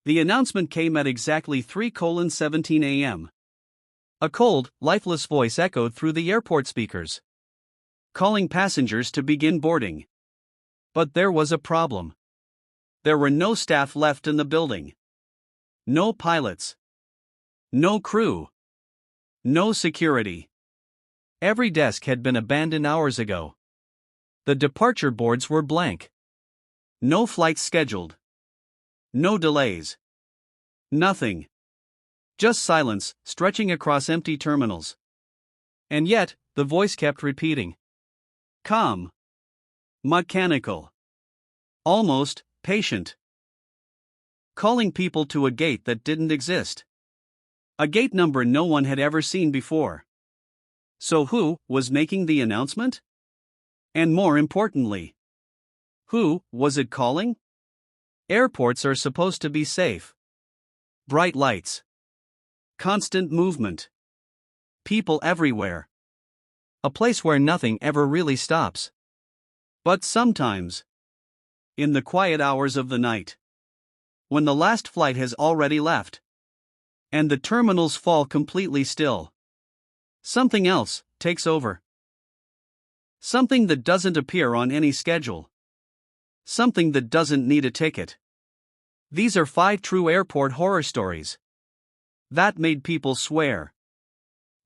The announcement came at exactly 3:17 a.m. A cold, lifeless voice echoed through the airport speakers, calling passengers to begin boarding. But there was a problem. There were no staff left in the building. No pilots. No crew. No security. Every desk had been abandoned hours ago. The departure boards were blank. No flights scheduled. No delays. Nothing. Just silence, stretching across empty terminals. And yet, the voice kept repeating. Calm. Mechanical. Almost patient. Calling people to a gate that didn't exist. A gate number no one had ever seen before. So who was making the announcement? And more importantly, who was it calling? Airports are supposed to be safe. Bright lights. Constant movement. People everywhere. A place where nothing ever really stops. But sometimes, in the quiet hours of the night, when the last flight has already left, and the terminals fall completely still, something else takes over. Something that doesn't appear on any schedule. Something that doesn't need a ticket. These are 5 true airport horror stories that made people swear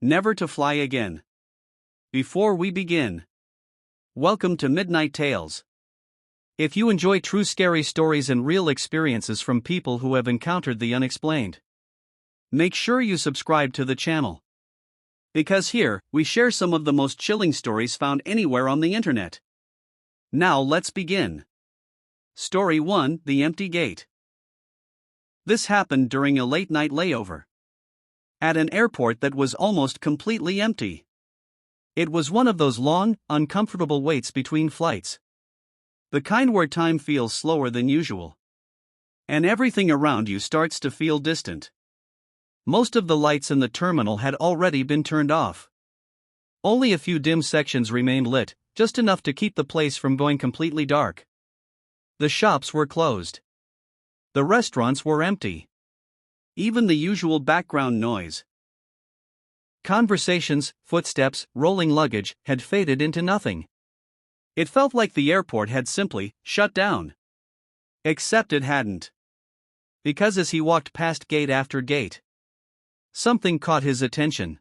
never to fly again. Before we begin, welcome to Midnight Tales. If you enjoy true scary stories and real experiences from people who have encountered the unexplained, make sure you subscribe to the channel. Because here, we share some of the most chilling stories found anywhere on the internet. Now let's begin. Story 1: The Empty Gate. This happened during a late-night layover at an airport that was almost completely empty. It was one of those long, uncomfortable waits between flights. The kind where time feels slower than usual, and everything around you starts to feel distant. Most of the lights in the terminal had already been turned off. Only a few dim sections remained lit, just enough to keep the place from going completely dark. The shops were closed. The restaurants were empty. Even the usual background noise, conversations, footsteps, rolling luggage, had faded into nothing. It felt like the airport had simply shut down. Except it hadn't. Because as he walked past gate after gate, something caught his attention.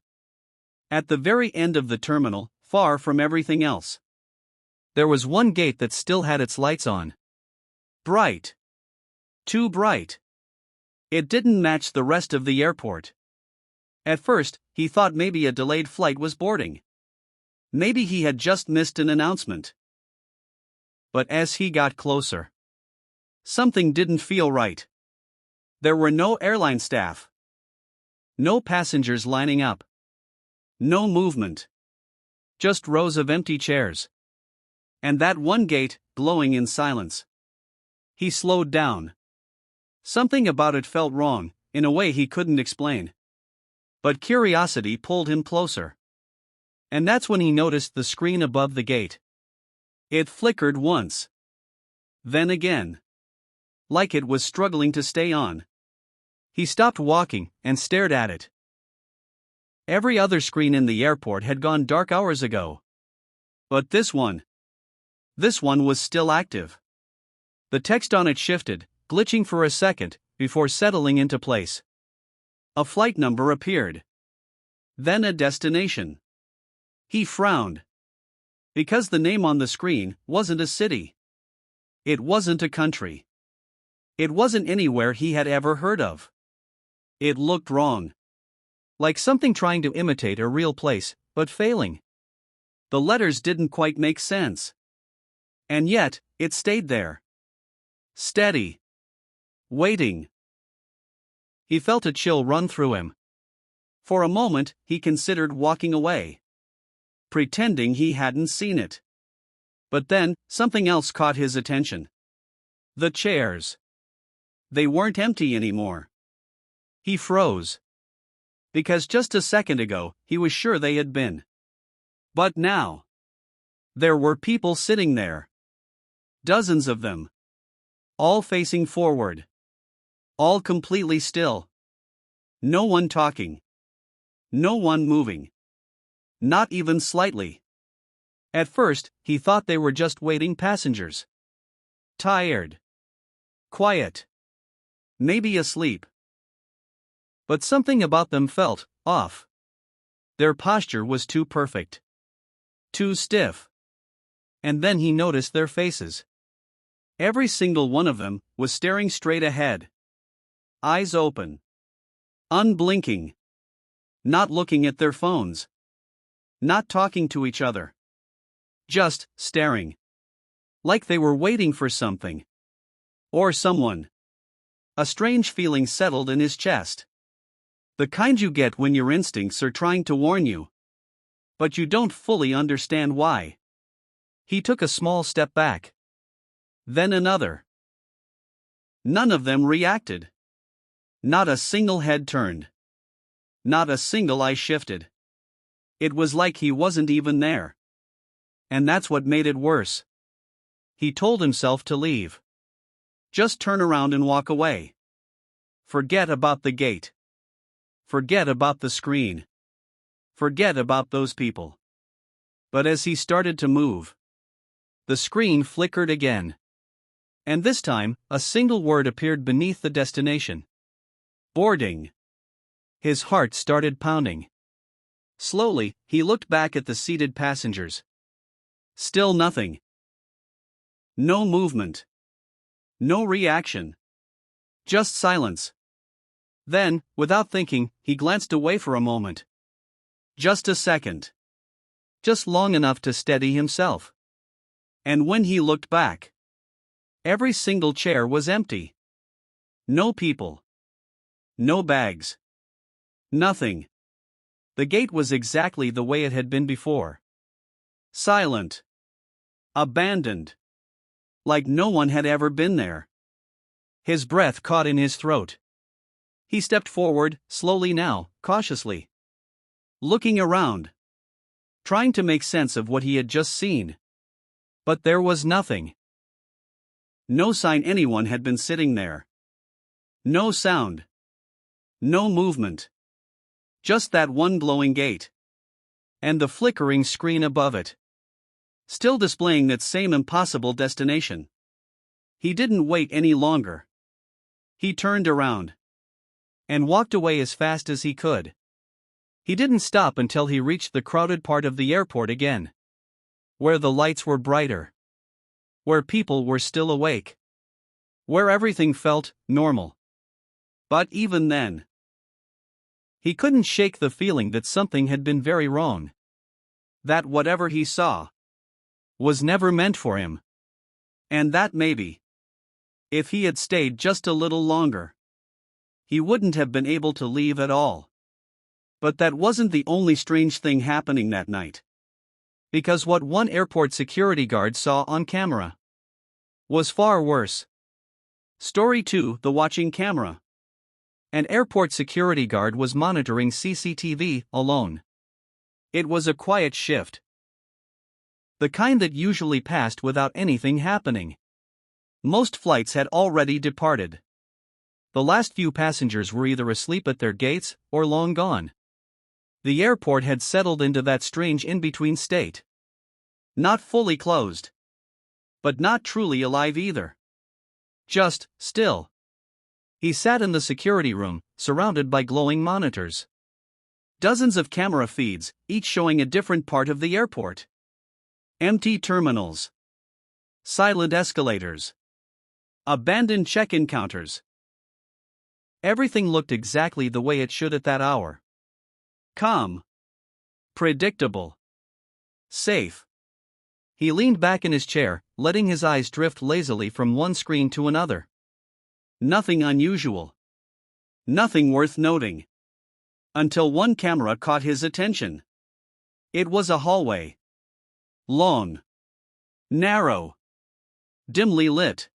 At the very end of the terminal, far from everything else, there was one gate that still had its lights on. Bright. Too bright. It didn't match the rest of the airport. At first, he thought maybe a delayed flight was boarding. Maybe he had just missed an announcement. But as he got closer, something didn't feel right. There were no airline staff. No passengers lining up. No movement. Just rows of empty chairs. And that one gate, glowing in silence. He slowed down. Something about it felt wrong, in a way he couldn't explain. But curiosity pulled him closer. And that's when he noticed the screen above the gate. It flickered once. Then again. Like it was struggling to stay on. He stopped walking and stared at it. Every other screen in the airport had gone dark hours ago. But this one was still active. The text on it shifted, glitching for a second, before settling into place. A flight number appeared. Then a destination. He frowned. Because the name on the screen wasn't a city. It wasn't a country. It wasn't anywhere he had ever heard of. It looked wrong. Like something trying to imitate a real place, but failing. The letters didn't quite make sense. And yet, it stayed there. Steady. Waiting. He felt a chill run through him. For a moment, he considered walking away, pretending he hadn't seen it. But then, something else caught his attention. The chairs. They weren't empty anymore. He froze. Because just a second ago, he was sure they had been. But now, there were people sitting there. Dozens of them. All facing forward. All completely still. No one talking. No one moving. Not even slightly. At first, he thought they were just waiting passengers. Tired. Quiet. Maybe asleep. But something about them felt off. Their posture was too perfect. Too stiff. And then he noticed their faces. Every single one of them was staring straight ahead. Eyes open. Unblinking. Not looking at their phones. Not talking to each other. Just staring. Like they were waiting for something. Or someone. A strange feeling settled in his chest. The kind you get when your instincts are trying to warn you. But you don't fully understand why. He took a small step back. Then another. None of them reacted. Not a single head turned. Not a single eye shifted. It was like he wasn't even there. And that's what made it worse. He told himself to leave. Just turn around and walk away. Forget about the gate. Forget about the screen. Forget about those people. But as he started to move, the screen flickered again. And this time, a single word appeared beneath the destination. Boarding. His heart started pounding. Slowly, he looked back at the seated passengers. Still nothing. No movement. No reaction. Just silence. Then, without thinking, he glanced away for a moment. Just a second. Just long enough to steady himself. And when he looked back, every single chair was empty. No people. No bags. Nothing. The gate was exactly the way it had been before. Silent. Abandoned. Like no one had ever been there. His breath caught in his throat. He stepped forward, slowly now, cautiously. Looking around. Trying to make sense of what he had just seen. But there was nothing. No sign anyone had been sitting there. No sound. No movement. Just that one glowing gate. And the flickering screen above it. Still displaying that same impossible destination. He didn't wait any longer. He turned around. And walked away as fast as he could. He didn't stop until he reached the crowded part of the airport again. Where the lights were brighter. Where people were still awake. Where everything felt normal. But even then, he couldn't shake the feeling that something had been very wrong. That whatever he saw was never meant for him. And that maybe, if he had stayed just a little longer, he wouldn't have been able to leave at all. But that wasn't the only strange thing happening that night. Because what one airport security guard saw on camera was far worse. Story 2: The watching camera. An airport security guard was monitoring CCTV alone. It was a quiet shift. The kind that usually passed without anything happening. Most flights had already departed. The last few passengers were either asleep at their gates or long gone. The airport had settled into that strange in-between state. Not fully closed. But not truly alive either. Just still. He sat in the security room, surrounded by glowing monitors. Dozens of camera feeds, each showing a different part of the airport. Empty terminals. Silent escalators. Abandoned check-in counters. Everything looked exactly the way it should at that hour. Calm. Predictable. Safe. He leaned back in his chair, letting his eyes drift lazily from one screen to another. Nothing unusual. Nothing worth noting. Until one camera caught his attention. It was a hallway. Long. Narrow. Dimly lit.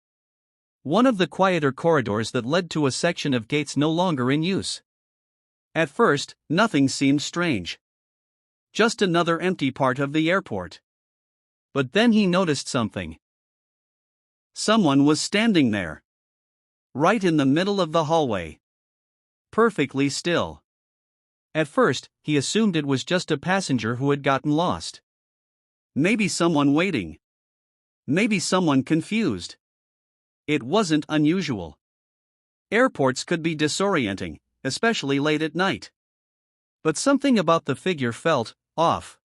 One of the quieter corridors that led to a section of gates no longer in use. At first, nothing seemed strange. Just another empty part of the airport. But then he noticed something. Someone was standing there. Right in the middle of the hallway. Perfectly still. At first, he assumed it was just a passenger who had gotten lost. Maybe someone waiting. Maybe someone confused. It wasn't unusual. Airports could be disorienting, especially late at night. But something about the figure felt off.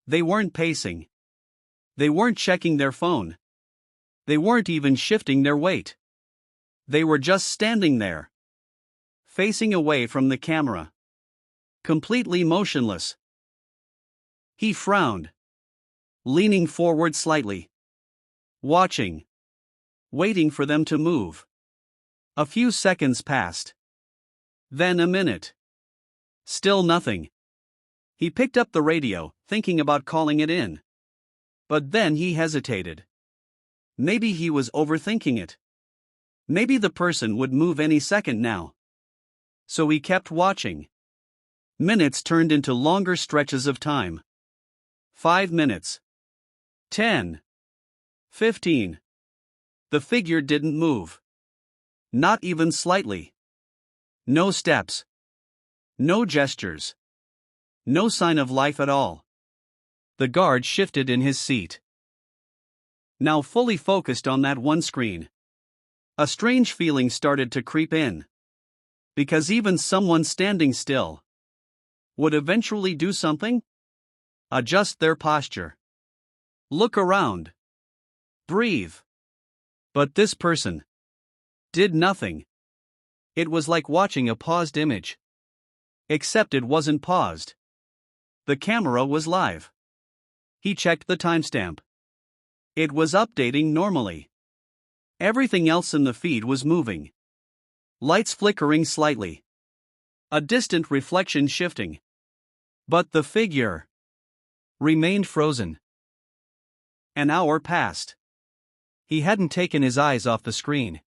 They weren't pacing. They weren't checking their phone. They weren't even shifting their weight. They were just standing there, facing away from the camera. Completely motionless. He frowned, leaning forward slightly. Watching. Waiting for them to move. A few seconds passed. Then a minute. Still nothing. He picked up the radio, thinking about calling it in. But then he hesitated. Maybe he was overthinking it. Maybe the person would move any second now. So he kept watching. Minutes turned into longer stretches of time. 5 minutes. 10. 15. The figure didn't move. Not even slightly. No steps. No gestures. No sign of life at all. The guard shifted in his seat. Now fully focused on that one screen. A strange feeling started to creep in. Because even someone standing still would eventually do something? Adjust their posture. Look around. Breathe. But this person did nothing. It was like watching a paused image. Except it wasn't paused. The camera was live. He checked the timestamp. It was updating normally. Everything else in the feed was moving. Lights flickering slightly. A distant reflection shifting. But the figure remained frozen. An hour passed. He hadn't taken his eyes off the screen.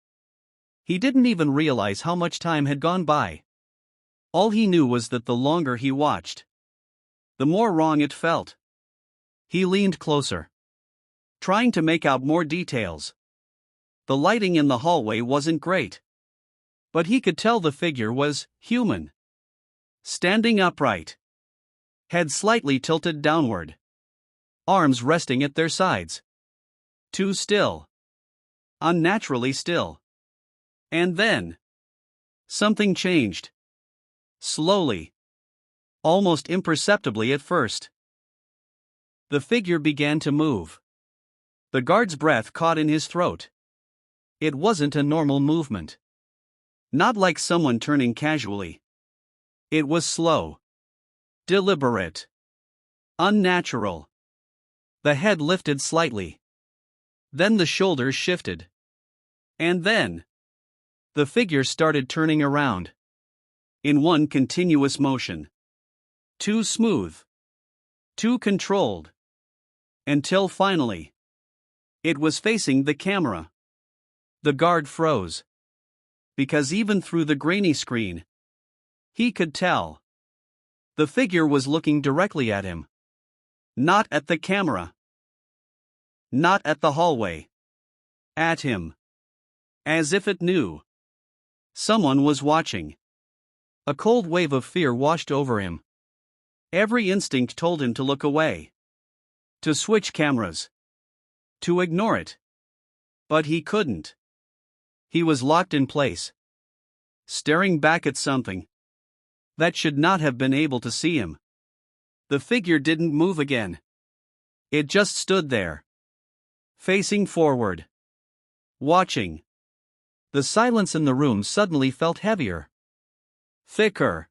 He didn't even realize how much time had gone by. All he knew was that the longer he watched, the more wrong it felt. He leaned closer, trying to make out more details. The lighting in the hallway wasn't great. But he could tell the figure was human. Standing upright. Head slightly tilted downward. Arms resting at their sides. Too still. Unnaturally still. And then something changed. Slowly. Almost imperceptibly at first. The figure began to move. The guard's breath caught in his throat. It wasn't a normal movement. Not like someone turning casually. It was slow. Deliberate. Unnatural. The head lifted slightly. Then the shoulders shifted. And then the figure started turning around. In one continuous motion. Too smooth. Too controlled. Until finally, it was facing the camera. The guard froze. Because even through the grainy screen, he could tell. The figure was looking directly at him. Not at the camera. Not at the hallway. At him. As if it knew. Someone was watching. A cold wave of fear washed over him. Every instinct told him to look away. To switch cameras. To ignore it. But he couldn't. He was locked in place. Staring back at something that should not have been able to see him. The figure didn't move again. It just stood there. Facing forward. Watching. The silence in the room suddenly felt heavier. Thicker.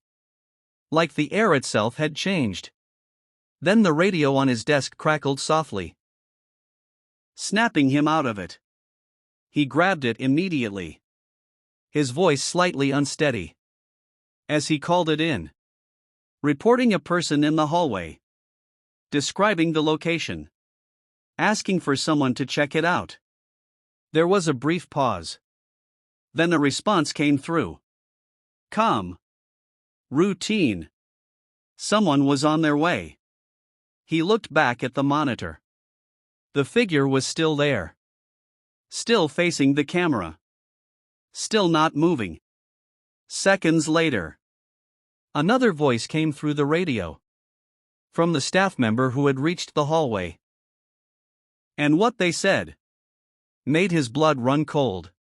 Like the air itself had changed. Then the radio on his desk crackled softly. Snapping him out of it. He grabbed it immediately. His voice slightly unsteady. As he called it in. Reporting a person in the hallway. Describing the location. Asking for someone to check it out. There was a brief pause. Then a response came through. Calm. Routine. Someone was on their way. He looked back at the monitor. The figure was still there. Still facing the camera. Still not moving. Seconds later, another voice came through the radio. From the staff member who had reached the hallway. And what they said made his blood run cold.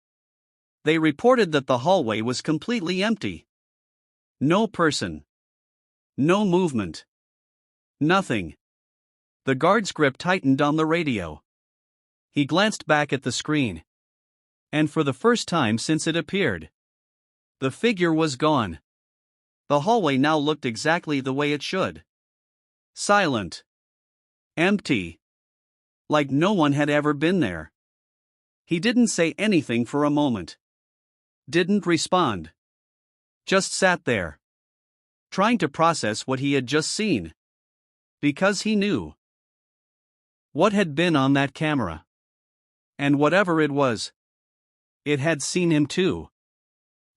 They reported that the hallway was completely empty. No person. No movement. Nothing. The guard's grip tightened on the radio. He glanced back at the screen. And for the first time since it appeared, the figure was gone. The hallway now looked exactly the way it should. Silent. Empty. Like no one had ever been there. He didn't say anything for a moment. Didn't respond. Just sat there. Trying to process what he had just seen. Because he knew what had been on that camera. And whatever it was, it had seen him too.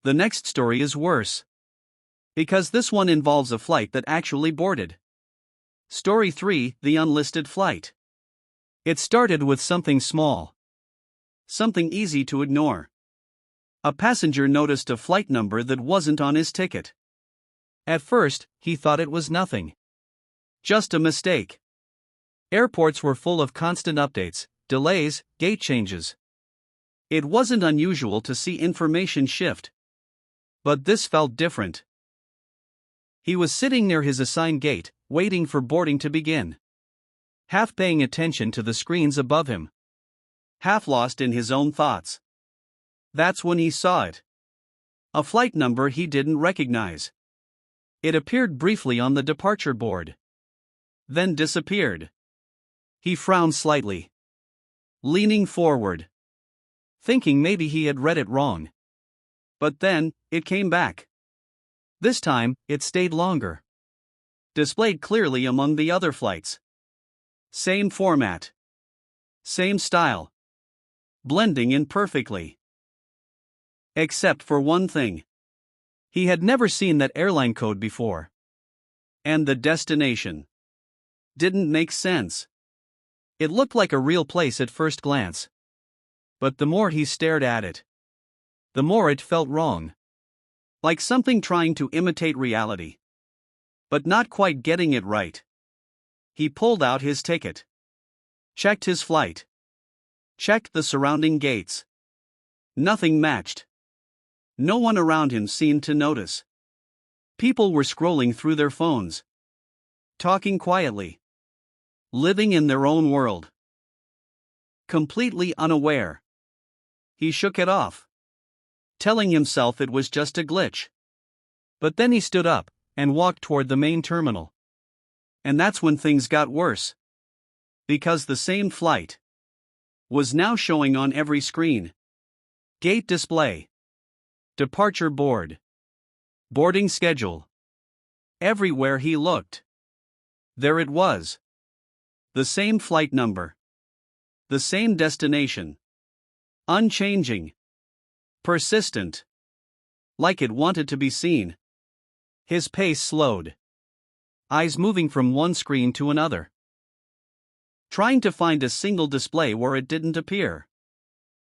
The next story is worse. Because this one involves a flight that actually boarded. Story 3: The Unlisted Flight. It started with something small. Something easy to ignore. A passenger noticed a flight number that wasn't on his ticket. At first, he thought it was nothing. Just a mistake. Airports were full of constant updates, delays, gate changes. It wasn't unusual to see information shift. But this felt different. He was sitting near his assigned gate, waiting for boarding to begin. Half paying attention to the screens above him. Half lost in his own thoughts. That's when he saw it. A flight number he didn't recognize. It appeared briefly on the departure board. Then disappeared. He frowned slightly. Leaning forward. Thinking maybe he had read it wrong. But then, it came back. This time, it stayed longer. Displayed clearly among the other flights. Same format. Same style. Blending in perfectly. Except for one thing. He had never seen that airline code before. And the destination didn't make sense. It looked like a real place at first glance. But the more he stared at it, the more it felt wrong. Like something trying to imitate reality. But not quite getting it right. He pulled out his ticket. Checked his flight. Checked the surrounding gates. Nothing matched. No one around him seemed to notice. People were scrolling through their phones. Talking quietly. Living in their own world. Completely unaware. He shook it off. Telling himself it was just a glitch. But then he stood up and walked toward the main terminal. And that's when things got worse. Because the same flight was now showing on every screen. Gate display. Departure board. Boarding schedule. Everywhere he looked. There it was. The same flight number. The same destination. Unchanging. Persistent. Like it wanted to be seen. His pace slowed. Eyes moving from one screen to another. Trying to find a single display where it didn't appear.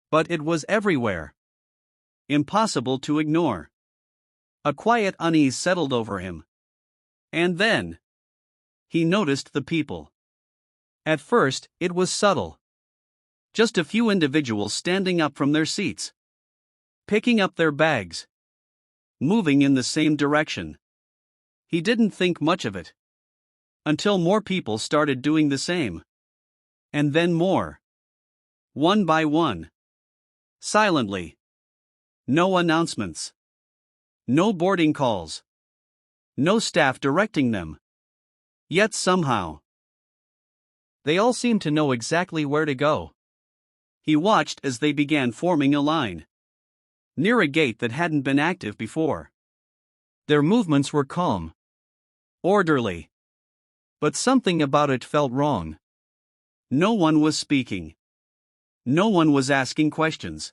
But it was everywhere. Impossible to ignore. A quiet unease settled over him. And then he noticed the people. At first, it was subtle. Just a few individuals standing up from their seats. Picking up their bags. Moving in the same direction. He didn't think much of it. Until more people started doing the same. And then more. One by one. Silently. No announcements. No boarding calls. No staff directing them. Yet somehow, they all seemed to know exactly where to go. He watched as they began forming a line. Near a gate that hadn't been active before. Their movements were calm. Orderly. But something about it felt wrong. No one was speaking. No one was asking questions.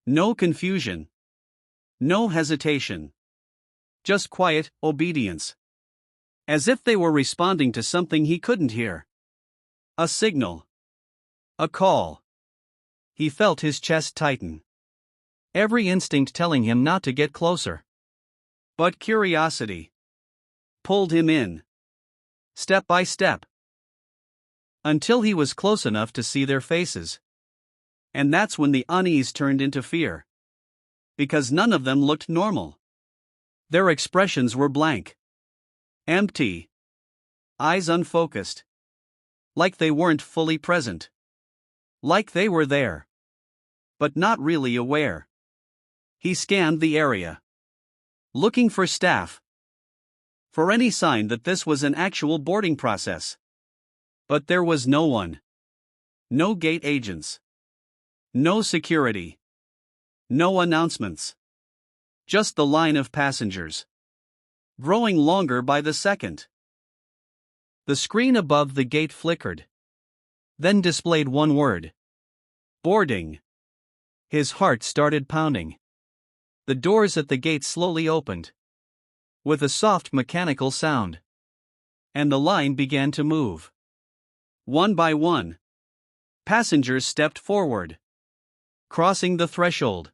No confusion. No hesitation. Just quiet obedience. As if they were responding to something he couldn't hear. A signal. A call. He felt his chest tighten. every instinct telling him not to get closer. But curiosity pulled him in, step by step, until he was close enough to see their faces. And that's when the unease turned into fear. Because none of them looked normal. Their expressions were blank. Empty. Eyes unfocused. Like they weren't fully present. Like they were there, but not really aware. He scanned the area, looking for staff, for any sign that this was an actual boarding process. But there was no one. No gate agents. No security. No announcements. Just the line of passengers, growing longer by the second. The screen above the gate flickered, then displayed one word: boarding. His heart started pounding. The doors at the gate slowly opened, with a soft mechanical sound, and the line began to move. One by one, passengers stepped forward, crossing the threshold,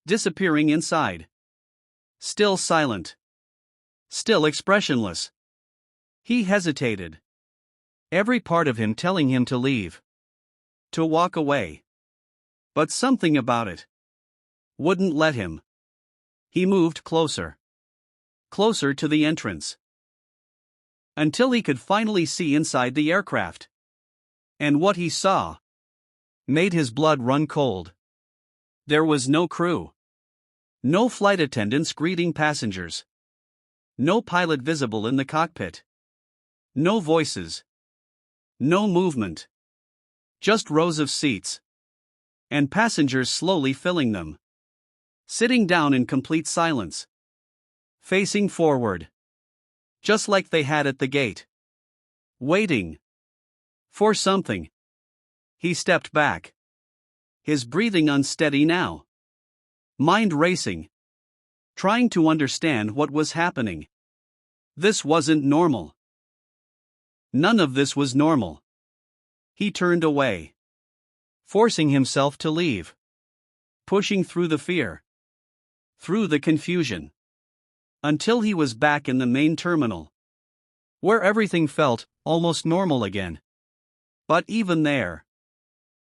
disappearing inside. Still silent. Still expressionless. He hesitated. Every part of him telling him to leave. To walk away. But something about it wouldn't let him. He moved closer. Closer to the entrance. Until he could finally see inside the aircraft. And what he saw made his blood run cold. There was no crew. No flight attendants greeting passengers. No pilot visible in the cockpit. No voices. No movement. Just rows of seats. And passengers slowly filling them. Sitting down in complete silence. Facing forward. Just like they had at the gate. Waiting. For something. He stepped back. His breathing unsteady now. Mind racing. Trying to understand what was happening. This wasn't normal. None of this was normal. He turned away. Forcing himself to leave. Pushing through the fear. Through the confusion. Until he was back in the main terminal. Where everything felt almost normal again. But even there,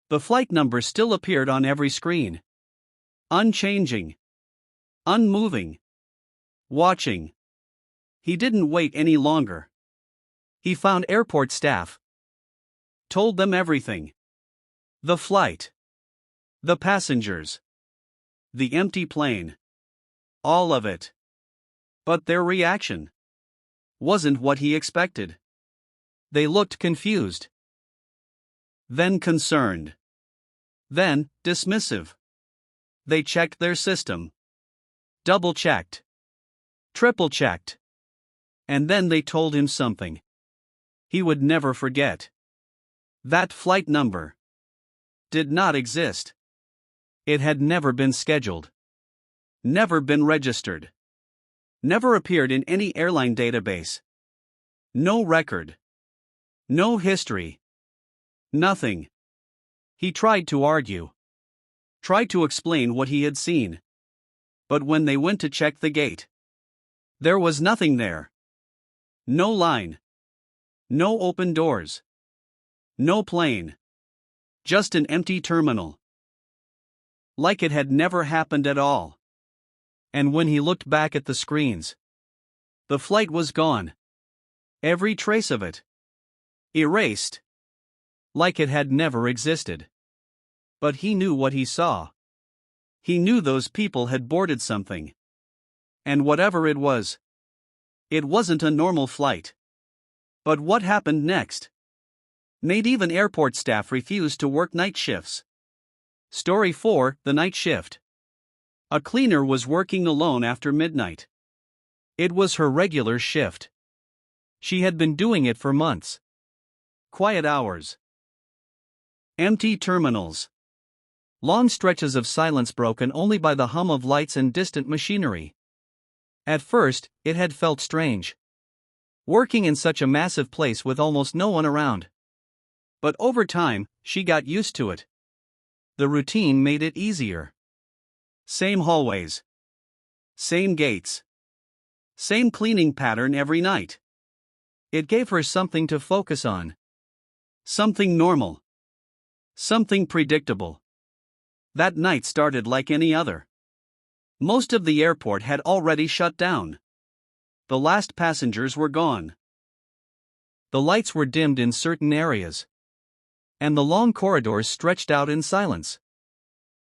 the flight number still appeared on every screen. Unchanging. Unmoving. Watching. He didn't wait any longer. He found airport staff. Told them everything. The flight. The passengers. The empty plane. All of it. But their reaction wasn't what he expected. They looked confused. Then concerned. Then dismissive. They checked their system. Double-checked. Triple-checked. And then they told him something he would never forget. That flight number did not exist. It had never been scheduled. Never been registered. Never appeared in any airline database. No record. No history. Nothing. He tried to argue. Tried to explain what he had seen. But when they went to check the gate, there was nothing there. No line. No open doors. No plane. Just an empty terminal. Like it had never happened at all. And when he looked back at the screens, the flight was gone. Every trace of it. Erased. Like it had never existed. But he knew what he saw. He knew those people had boarded something. And whatever it was, it wasn't a normal flight. But what happened next made even airport staff refuse to work night shifts. Story 4: The Night Shift. A cleaner was working alone after midnight. It was her regular shift. She had been doing it for months. Quiet hours. Empty terminals. Long stretches of silence broken only by the hum of lights and distant machinery. At first, it had felt strange. Working in such a massive place with almost no one around. But over time, she got used to it. The routine made it easier. Same hallways. Same gates. Same cleaning pattern every night. It gave her something to focus on. Something normal. Something predictable. That night started like any other. Most of the airport had already shut down. The last passengers were gone. The lights were dimmed in certain areas. And the long corridors stretched out in silence.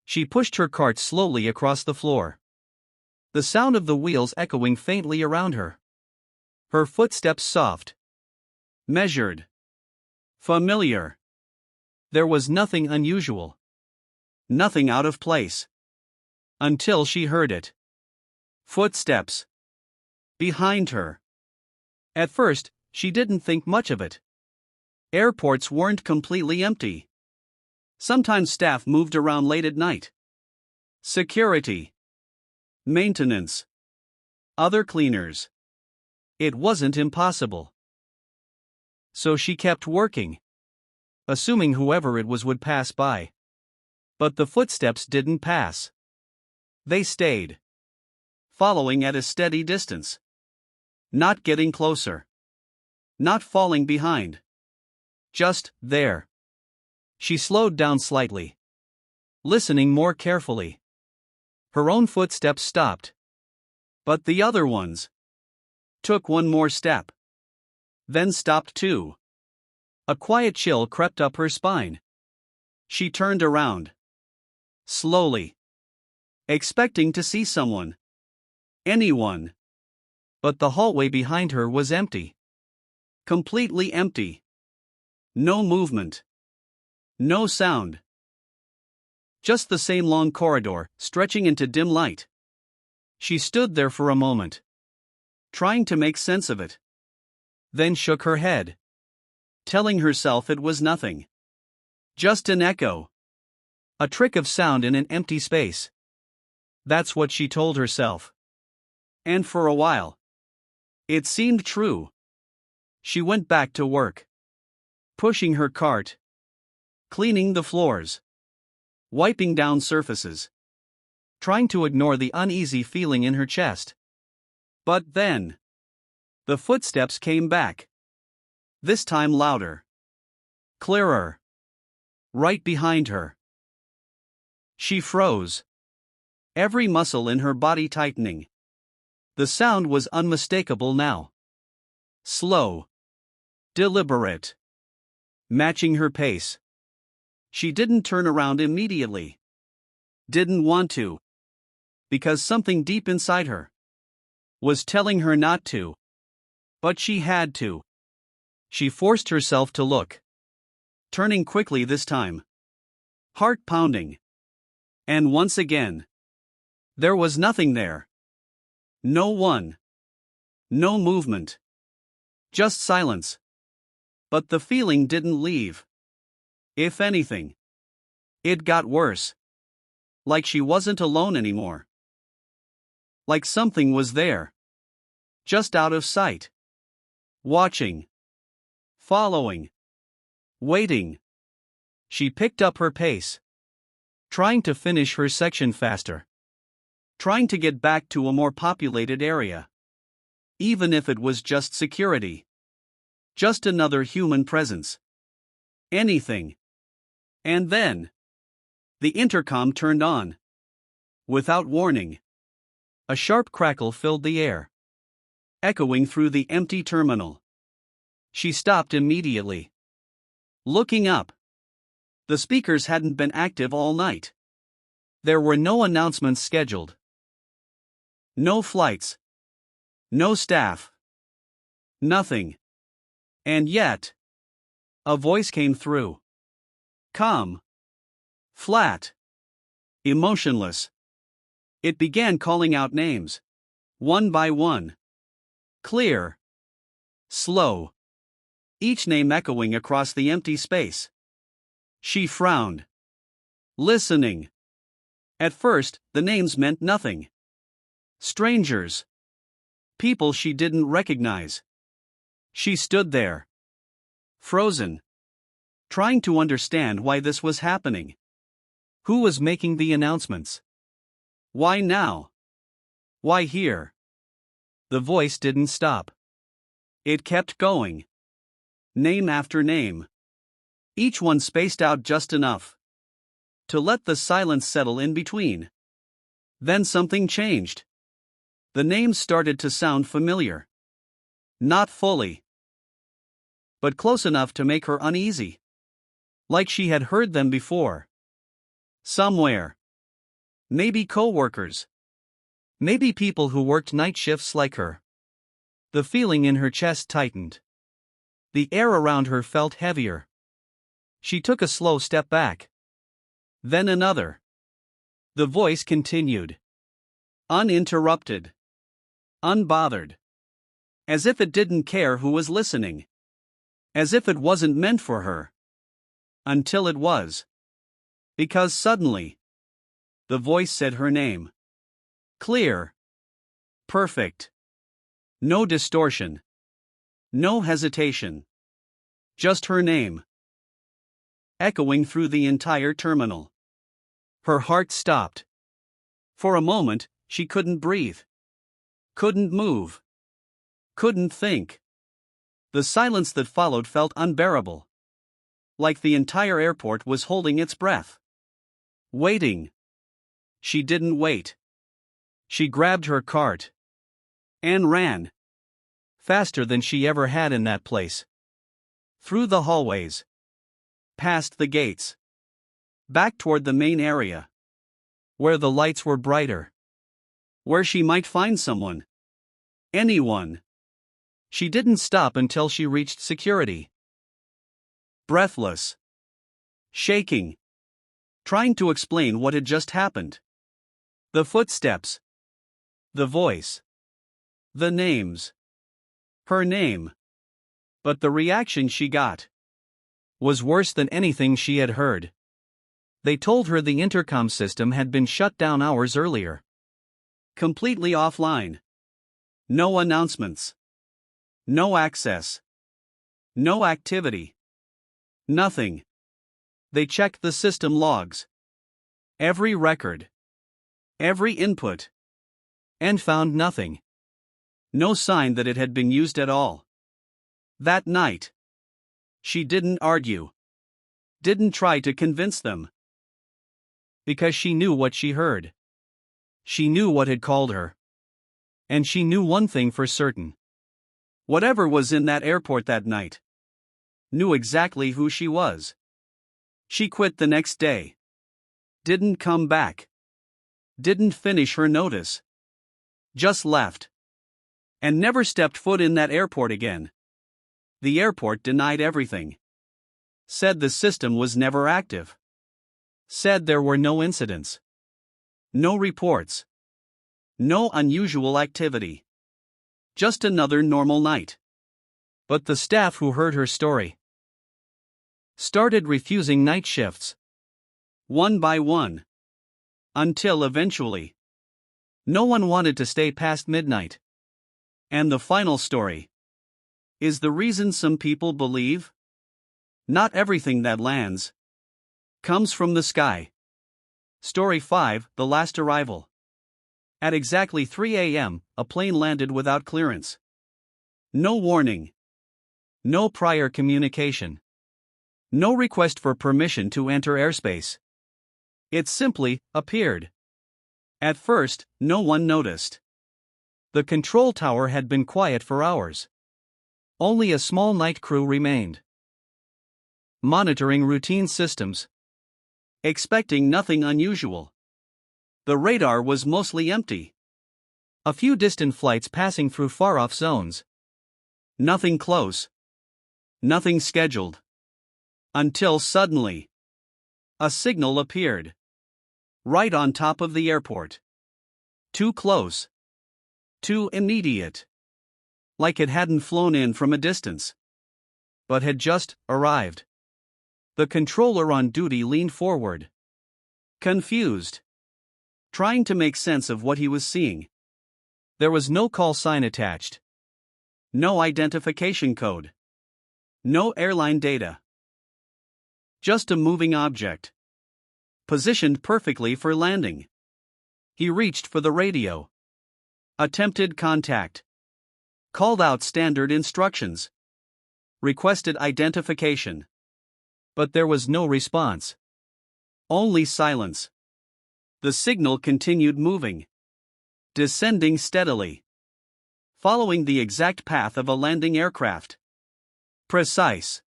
She pushed her cart slowly across the floor. The sound of the wheels echoing faintly around her. Her footsteps soft. Measured. Familiar. There was nothing unusual. Nothing out of place. Until she heard it. Footsteps. Behind her. At first, she didn't think much of it. Airports weren't completely empty. Sometimes staff moved around late at night. Security. Maintenance. Other cleaners. It wasn't impossible. So she kept working. Assuming whoever it was would pass by. But the footsteps didn't pass. They stayed. Following at a steady distance. Not getting closer. Not falling behind. Just there. She slowed down slightly. Listening more carefully. Her own footsteps stopped. But the other ones took one more step. Then stopped too. A quiet chill crept up her spine. She turned around. Slowly. Expecting to see someone. Anyone. But the hallway behind her was empty. Completely empty. No movement. No sound. Just the same long corridor, stretching into dim light. She stood there for a moment. Trying to make sense of it. Then shook her head. Telling herself it was nothing. Just an echo. A trick of sound in an empty space. That's what she told herself. And for a while. It seemed true. She went back to work. Pushing her cart. Cleaning the floors. Wiping down surfaces. Trying to ignore the uneasy feeling in her chest. But then. The footsteps came back. This time louder. Clearer. Right behind her. She froze. Every muscle in her body tightening. The sound was unmistakable now. Slow. Deliberate. Matching her pace. She didn't turn around immediately. Didn't want to. Because something deep inside her was telling her not to. But she had to. She forced herself to look. Turning quickly this time. Heart pounding. And once again. There was nothing there. No one. No movement. Just silence. But the feeling didn't leave. If anything, it got worse. Like she wasn't alone anymore. Like something was there. Just out of sight. Watching. Following. Waiting. She picked up her pace. Trying to finish her section faster. Trying to get back to a more populated area. Even if it was just security. Just another human presence. Anything. And then. The intercom turned on. Without warning. A sharp crackle filled the air. Echoing through the empty terminal. She stopped immediately. Looking up. The speakers hadn't been active all night. There were no announcements scheduled. No flights. No staff. Nothing. And yet. A voice came through. Calm. Flat. Emotionless. It began calling out names. One by one. Clear. Slow. Each name echoing across the empty space. She frowned. Listening. At first, the names meant nothing. Strangers. People she didn't recognize. She stood there. Frozen. Trying to understand why this was happening. Who was making the announcements? Why now? Why here? The voice didn't stop. It kept going. Name after name. Each one spaced out just enough to let the silence settle in between. Then something changed. The names started to sound familiar. Not fully, but close enough to make her uneasy. Like she had heard them before. Somewhere. Maybe co-workers. Maybe people who worked night shifts like her. The feeling in her chest tightened. The air around her felt heavier. She took a slow step back. Then another. The voice continued. Uninterrupted. Unbothered. As if it didn't care who was listening. As if it wasn't meant for her. Until it was. Because suddenly, the voice said her name. Clear. Perfect. No distortion. No hesitation. Just her name. Echoing through the entire terminal. Her heart stopped. For a moment, she couldn't breathe. Couldn't move. Couldn't think. The silence that followed felt unbearable. Like the entire airport was holding its breath. Waiting. She didn't wait. She grabbed her cart. And ran. Faster than she ever had in that place. Through the hallways. Past the gates. Back toward the main area. Where the lights were brighter. Where she might find someone. Anyone. She didn't stop until she reached security. Breathless. Shaking. Trying to explain what had just happened. The footsteps. The voice. The names. Her name. But the reaction she got was worse than anything she had heard. They told her the intercom system had been shut down hours earlier. Completely offline. No announcements. No access. No activity. Nothing. They checked the system logs. Every record. Every input. And found nothing. No sign that it had been used at all. That night. She didn't argue. Didn't try to convince them. Because she knew what she heard. She knew what had called her. And she knew one thing for certain. Whatever was in that airport that night knew exactly who she was. She quit the next day. Didn't come back. Didn't finish her notice. Just left. And never stepped foot in that airport again. The airport denied everything. Said the system was never active. Said there were no incidents. No reports. No unusual activity. Just another normal night. But the staff who heard her story started refusing night shifts. One by one. Until eventually, no one wanted to stay past midnight. And the final story is the reason some people believe not everything that lands comes from the sky. Story 5, The Last Arrival. At exactly 3 a.m., a plane landed without clearance. No warning. No prior communication. No request for permission to enter airspace. It simply appeared. At first, no one noticed. The control tower had been quiet for hours. Only a small night crew remained. Monitoring routine systems. Expecting nothing unusual. The radar was mostly empty. A few distant flights passing through far-off zones. Nothing close. Nothing scheduled. Until suddenly, a signal appeared. Right on top of the airport. Too close. Too immediate. Like it hadn't flown in from a distance, but had just arrived. The controller on duty leaned forward. Confused. Trying to make sense of what he was seeing. There was no call sign attached. No identification code. No airline data. Just a moving object. Positioned perfectly for landing. He reached for the radio. Attempted contact. Called out standard instructions. Requested identification. But there was no response. Only silence. The signal continued moving. Descending steadily. Following the exact path of a landing aircraft. Precise.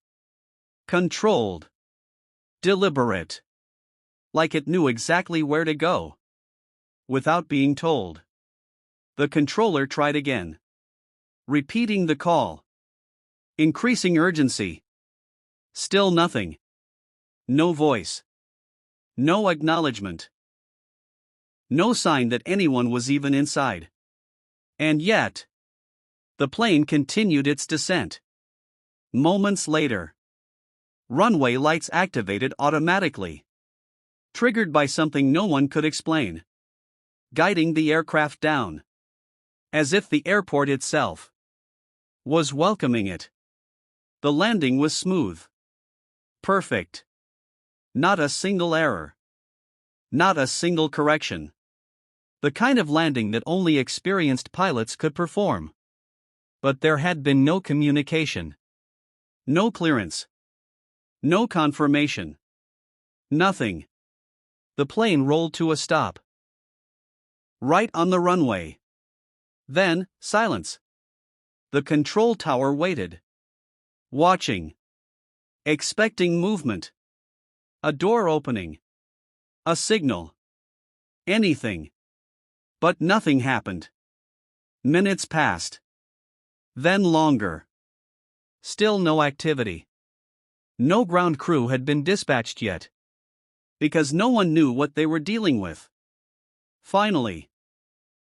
Controlled. Deliberate. Like it knew exactly where to go. Without being told. The controller tried again. Repeating the call. Increasing urgency. Still nothing. No voice. No acknowledgement. No sign that anyone was even inside. And yet, the plane continued its descent. Moments later, runway lights activated automatically. Triggered by something no one could explain. Guiding the aircraft down. As if the airport itself was welcoming it. The landing was smooth. Perfect. Not a single error. Not a single correction. The kind of landing that only experienced pilots could perform. But there had been no communication. No clearance. No confirmation. Nothing. The plane rolled to a stop. Right on the runway. Then, silence. The control tower waited. Watching. Expecting movement. A door opening. A signal. Anything. But nothing happened. Minutes passed. Then longer. Still no activity. No ground crew had been dispatched yet. Because no one knew what they were dealing with. Finally,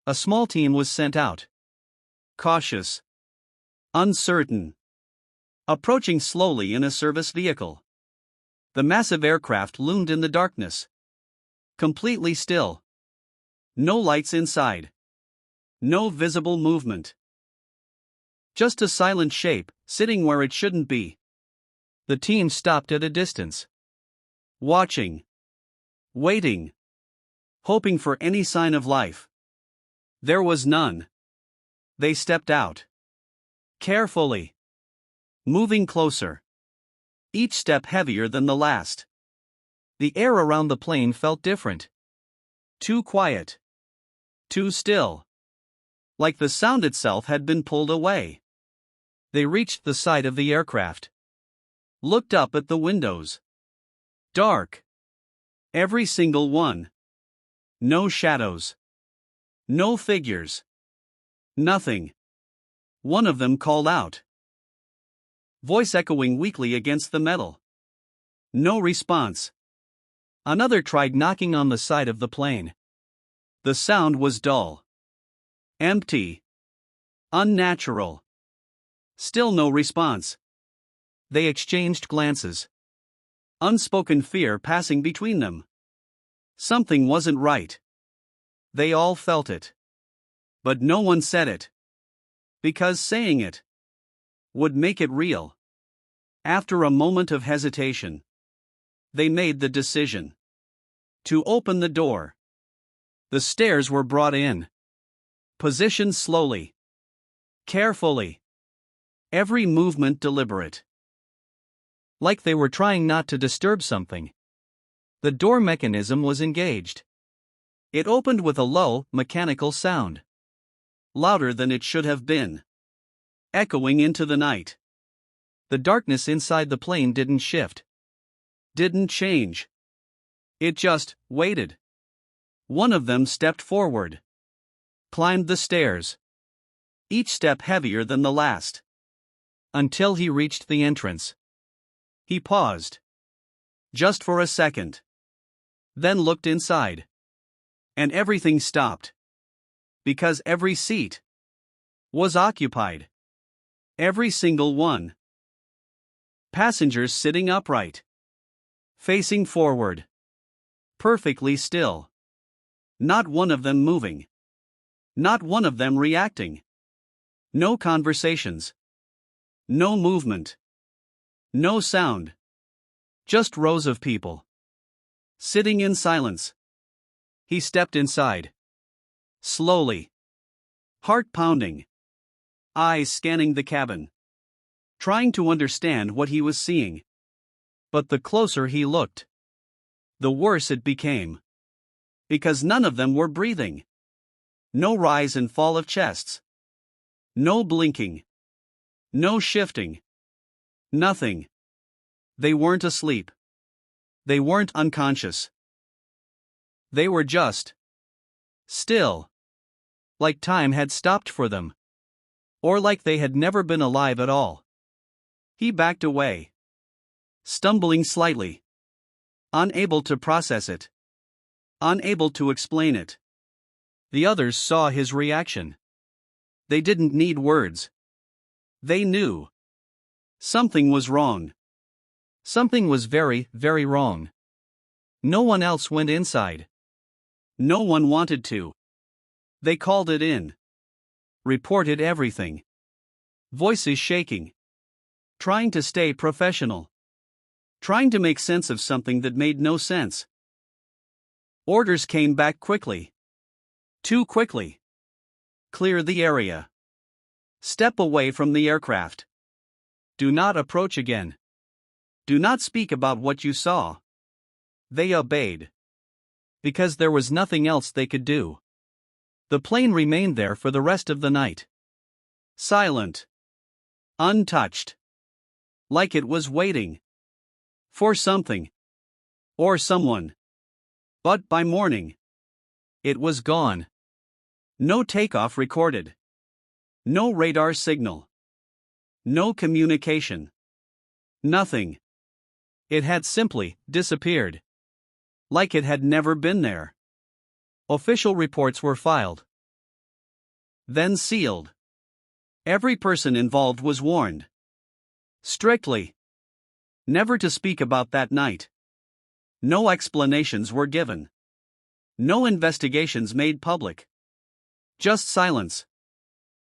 a small team was sent out. Cautious. Uncertain. Approaching slowly in a service vehicle. The massive aircraft loomed in the darkness. Completely still. No lights inside. No visible movement. Just a silent shape, sitting where it shouldn't be. The team stopped at a distance. Watching. Waiting. Hoping for any sign of life. There was none. They stepped out. Carefully. Moving closer. Each step heavier than the last. The air around the plane felt different. Too quiet. Too still. Like the sound itself had been pulled away. They reached the side of the aircraft. Looked up at the windows. Dark. Every single one. No shadows. No figures. Nothing. One of them called out. Voice echoing weakly against the metal. No response. Another tried knocking on the side of the plane. The sound was dull. Empty. Unnatural. Still no response. They exchanged glances. Unspoken fear passing between them. Something wasn't right. They all felt it. But no one said it. Because saying it would make it real. After a moment of hesitation, they made the decision to open the door. The stairs were brought in. Positioned slowly. Carefully. Every movement deliberate. Like they were trying not to disturb something. The door mechanism was engaged. It opened with a low, mechanical sound. Louder than it should have been. Echoing into the night. The darkness inside the plane didn't shift. Didn't change. It just waited. One of them stepped forward. Climbed the stairs. Each step heavier than the last. Until he reached the entrance. He paused. Just for a second. Then looked inside. And everything stopped. Because every seat was occupied. Every single one. Passengers sitting upright. Facing forward. Perfectly still. Not one of them moving. Not one of them reacting. No conversations. No movement. No sound. Just rows of people. Sitting in silence. He stepped inside. Slowly. Heart pounding. Eyes scanning the cabin. Trying to understand what he was seeing. But the closer he looked, the worse it became. Because none of them were breathing. No rise and fall of chests. No blinking. No shifting. Nothing. They weren't asleep. They weren't unconscious. They were just still. Like time had stopped for them. Or like they had never been alive at all. He backed away. Stumbling slightly. Unable to process it. Unable to explain it. The others saw his reaction. They didn't need words. They knew. Something was wrong. Something was very, very wrong. No one else went inside. No one wanted to. They called it in. Reported everything. Voices shaking. Trying to stay professional. Trying to make sense of something that made no sense. Orders came back quickly. Too quickly. Clear the area. Step away from the aircraft. Do not approach again. Do not speak about what you saw. They obeyed. Because there was nothing else they could do. The plane remained there for the rest of the night. Silent. Untouched. Like it was waiting. For something. Or someone. But by morning, it was gone. No takeoff recorded. No radar signal. No communication. Nothing. It had simply disappeared. Like it had never been there. Official reports were filed. Then sealed. Every person involved was warned. Strictly. Never to speak about that night. No explanations were given. No investigations made public. Just silence.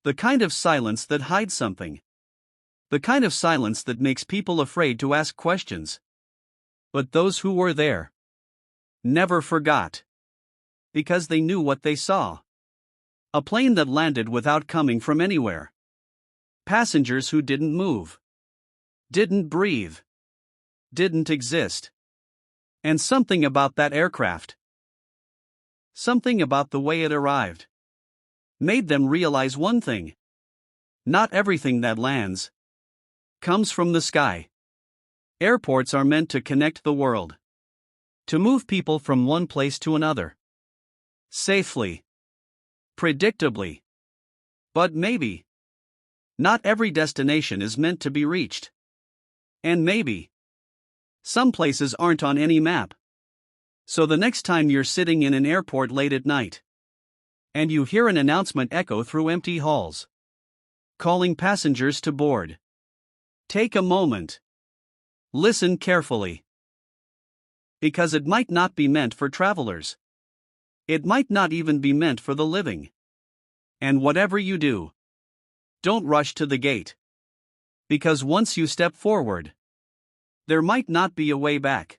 The kind of silence that hides something. The kind of silence that makes people afraid to ask questions. But those who were there never forgot. Because they knew what they saw. A plane that landed without coming from anywhere. Passengers who didn't move. Didn't breathe. Didn't exist. And something about that aircraft. Something about the way it arrived. Made them realize one thing. Not everything that lands comes from the sky. Airports are meant to connect the world. To move people from one place to another. Safely. Predictably. But maybe not every destination is meant to be reached. And maybe some places aren't on any map. So the next time you're sitting in an airport late at night, and you hear an announcement echo through empty halls, calling passengers to board, take a moment. Listen carefully. Because it might not be meant for travelers. It might not even be meant for the living. And whatever you do, don't rush to the gate. Because once you step forward, there might not be a way back.